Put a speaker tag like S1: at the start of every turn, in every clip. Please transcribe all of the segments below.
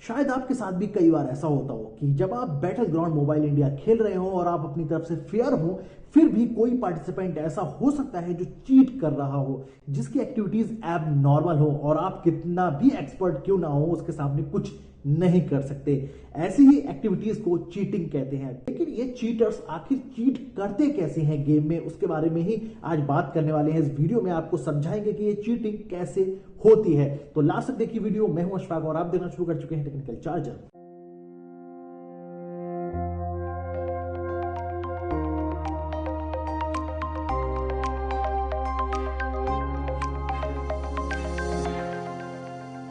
S1: शायद आपके साथ भी कई बार ऐसा होता हो कि जब आप बैटल ग्राउंड मोबाइल इंडिया खेल रहे हो और आप अपनी तरफ से फेयर हो, फिर भी कोई पार्टिसिपेंट ऐसा हो सकता है जो चीट कर रहा हो, जिसकी एक्टिविटीज एब नॉर्मल हो और आप कितना भी एक्सपर्ट क्यों ना हो उसके सामने कुछ नहीं कर सकते। ऐसी ही एक्टिविटीज को चीटिंग कहते हैं। लेकिन ये चीटर्स आखिर चीट करते कैसे हैं गेम में, उसके बारे में ही आज बात करने वाले हैं। इस वीडियो में आपको समझाएंगे कि ये चीटिंग कैसे होती है। तो लास्ट तक देखिए वीडियो। मैं हूं अशफाक और आप देखना शुरू कर चुके हैं टेक्निकल चार्जर।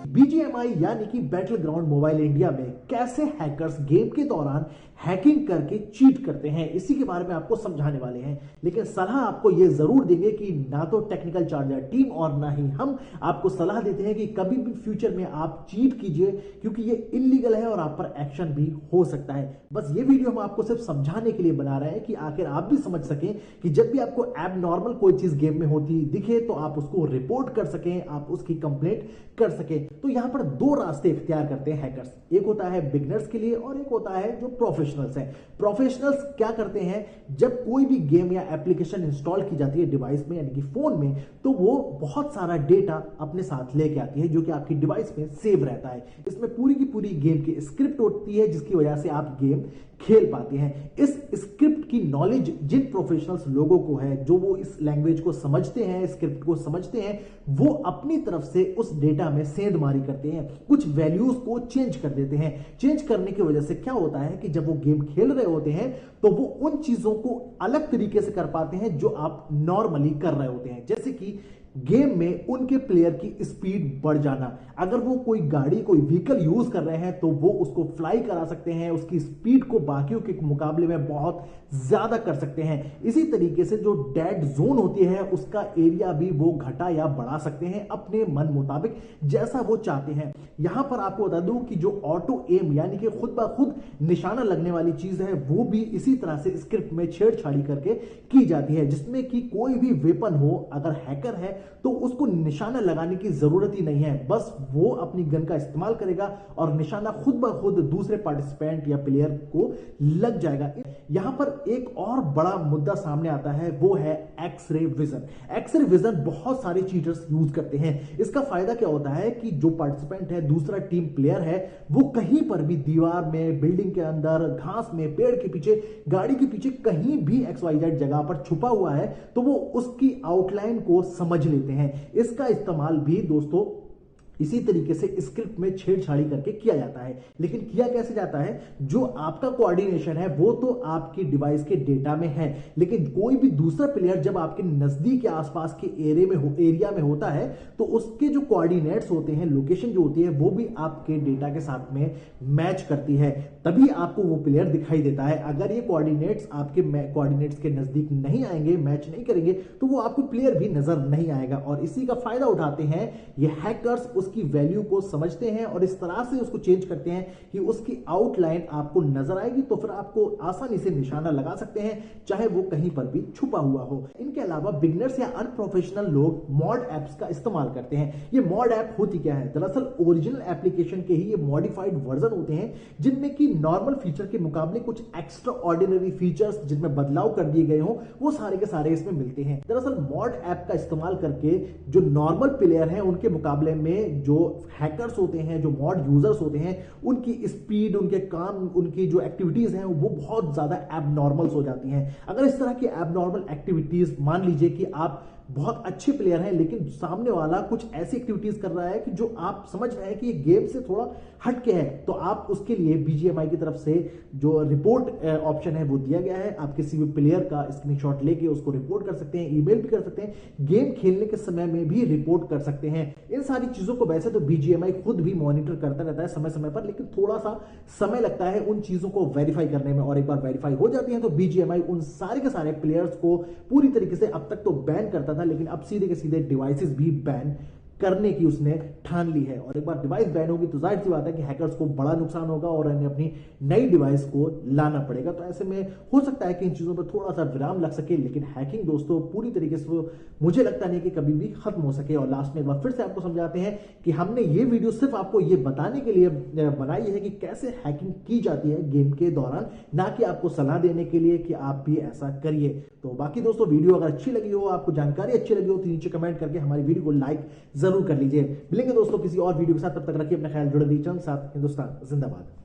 S1: बीजीएमआई यानी कि बैटल ग्राउंड मोबाइल इंडिया में कैसे हैकर्स गेम के दौरान हैकिंग करके चीट करते हैं, इसी के बारे में आपको समझाने वाले हैं। लेकिन सलाह आपको यह जरूर देंगे कि ना तो टेक्निकल चार्जर टीम और ना ही हम आपको सलाह देते हैं कि कभी भी फ्यूचर में आप चीट कीजिए, क्योंकि ये इलीगल है और आप पर एक्शन भी हो सकता है। बस ये वीडियो हम आपको सिर्फ समझाने के लिए बना रहे हैं कि आखिर आप भी समझ सकें कि जब भी आपको एबनॉर्मल कोई चीज गेम में होती दिखे तो आप उसको रिपोर्ट कर सकें, आप उसकी कंप्लेंट कर सकें। तो यहां पर दो रास्ते इख्तियार करते हैं हैकर्स। एक होता है बिगनर्स के लिए और एक होता है जो प्रोफेशनल्स हैं। प्रोफेशनल्स क्या करते हैं, जब कोई भी गेम या एप्लीकेशन इंस्टॉल की जाती है डिवाइस में यानी कि फोन में, तो वो बहुत सारा डेटा अपने साथ लेके आती है जो कि आपकी डिवाइस में सेव रहता है। इसमें पूरी की पूरी गेम की स्क्रिप्ट होती है जिसकी वजह से आप गेम खेल पाते हैं। इस स्क्रिप्ट की नॉलेज जिन प्रोफेशनल्स लोगों को है, जो वो इस लैंग्वेज को समझते हैं, स्क्रिप्ट को समझते हैं, वो अपनी तरफ से उस डेटा में सेंधमारी करते हैं, कुछ वैल्यूज को चेंज कर देते हैं। चेंज करने की वजह से क्या होता है कि जब वो गेम खेल रहे होते हैं तो वो उन चीजों को अलग तरीके से कर पाते हैं जो आप नॉर्मली कर रहे होते हैं। जैसे कि गेम में उनके प्लेयर की स्पीड बढ़ जाना। अगर वो कोई गाड़ी, कोई व्हीकल यूज कर रहे हैं तो वो उसको फ्लाई करा सकते हैं, उसकी स्पीड को बाकियों के मुकाबले में बहुत ज्यादा कर सकते हैं। इसी तरीके से जो डेड जोन होती है उसका एरिया भी वो घटा या बढ़ा सकते हैं अपने मन मुताबिक, जैसा वो चाहते हैं। यहां पर आपको बता दूं कि जो ऑटो एम यानी कि खुद ब खुद निशाना लगने वाली चीज है, वो भी इसी तरह से स्क्रिप्ट में छेड़छाड़ी करके की जाती है, जिसमें कि कोई भी वेपन हो, अगर हैकर है तो उसको निशाना लगाने की जरूरत ही नहीं है। बस वो अपनी गन का इस्तेमाल करेगा और निशाना खुद ब खुद दूसरे पार्टिसिपेंट या प्लेयर को लग जाएगा। यहां पर एक और बड़ा मुद्दा सामने आता है, वो है एक्स-रे विजन। एक्स-रे विजन बहुत सारे चीटर्स यूज करते हैं। इसका फायदा क्या होता है कि जो पार्टिसिपेंट है, दूसरा टीम प्लेयर है, वो कहीं पर भी दीवार में, बिल्डिंग के अंदर, घास में, पेड़ के पीछे, गाड़ी के पीछे, कहीं भी XYZ जगह पर छुपा हुआ है तो वो उसकी आउटलाइन को समझ लेते हैं। इसका इस्तेमाल भी दोस्तों इसी तरीके से स्क्रिप्ट में छेड़छाड़ी करके किया जाता है। लेकिन किया कैसे जाता है, जो आपका कोऑर्डिनेशन है वो तो आपकी डिवाइस के डेटा में है, लेकिन कोई भी दूसरा प्लेयर जब आपके नजदीक के आसपास के एरिया में होता है तो उसके जो कोऑर्डिनेट्स होते हैं, लोकेशन जो होती है, वो भी आपके डेटा के साथ में मैच करती है, तभी आपको वो प्लेयर दिखाई देता है। अगर ये कोऑर्डिनेट्स आपके कोऑर्डिनेट्स के नजदीक नहीं आएंगे, मैच नहीं करेंगे, तो वो आपको प्लेयर भी नजर नहीं आएगा। और इसी का फायदा उठाते हैं ये हैकर्स, उसकी वैल्यू को समझते हैं और इस तरह से उसको चेंज करते हैं कि उसकी आउटलाइन आपको नजर आएगी, तो फिर आपको आसानी से निशाना लगा सकते हैं, चाहे वो कहीं पर भी छुपा हुआ हो। इनके अलावा बिगनर्स या अनप्रोफेशनल लोग मॉड एप्स का इस्तेमाल करते हैं। ये मॉड ऐप होती क्या है, दरअसल ओरिजिनल एप्लीकेशन के ही ये मॉडिफाइड वर्जन होते हैं, जिनमें कि नॉर्मल फीचर के मुकाबले कुछ एक्स्ट्रा ऑर्डिनरी फीचर्स जिनमें बदलाव कर दिए गए हो, वो सारे के सारे इसमें मिलते हैं। दरअसल मॉड ऐप का इस्तेमाल करके जो नॉर्मल प्लेयर हैं उनके मुकाबले में जो हैकर्स होते हैं, जो मॉड यूजर्स होते हैं, उनकी स्पीड, उनके काम, उनकी जो एक्टिविटीज हैं वो बहुत ज्यादा एबनॉर्मल्स हो जाती हैं। अगर इस तरह की एबनॉर्मल एक्टिविटीज, मान लीजिए कि आप बहुत अच्छे प्लेयर हैं लेकिन सामने वाला कुछ ऐसी एक्टिविटीज कर रहा है कि जो आप समझ रहे हैं कि ये गेम से थोड़ा हटके है, तो आप उसके लिए बीजीएमआई की तरफ से जो रिपोर्ट ऑप्शन है वो दिया गया है। आप किसी भी प्लेयर का स्क्रीनशॉट लेके उसको रिपोर्ट कर सकते हैं, ईमेल भी कर सकते हैं, गेम खेलने के समय में भी रिपोर्ट कर सकते हैं। इन सारी चीजों को वैसे तो बीजीएमआई खुद भी मॉनिटर करता रहता है समय समय पर, लेकिन थोड़ा सा समय लगता है उन चीजों को वेरीफाई करने में, और एक बार वेरीफाई हो जाती है तो बीजीएमआई उन सारे के सारे प्लेयर्स को पूरी तरीके से अब तक तो बैन करता था, लेकिन अब सीधे के सीधे डिवाइसेस भी बैन करने की उसने ठान ली है। और एक बार डिवाइस बैन होगी तो जाहिर सी बात है कि हैकर्स को बड़ा नुकसान होगा और उन्हें अपनी नई डिवाइस को लाना पड़ेगा। तो ऐसे में हो सकता है कि इन चीजों पर थोड़ा सा विराम लग सके, लेकिन हैकिंग दोस्तों पूरी तरीके से मुझे लगता नहीं कि कभी भी खत्म हो सके। और लास्ट में एक बार फिर से आपको समझाते हैं कि हमने ये वीडियो सिर्फ आपको ये बताने के लिए बनाई है कि कैसे हैकिंग की जाती है गेम के दौरान, ना कि आपको सलाह देने के लिए कि आप भी ऐसा करिए। तो बाकी दोस्तों वीडियो अगर अच्छी लगी हो, आपको जानकारी अच्छी लगी हो, तो नीचे कमेंट करके हमारी वीडियो को लाइक जरूर कर लीजिए। मिलेंगे दोस्तों किसी और वीडियो के साथ, तब तक रखिए अपना ख्याल, जुड़े रहिए चैनल के साथ। हिंदुस्तान जिंदाबाद।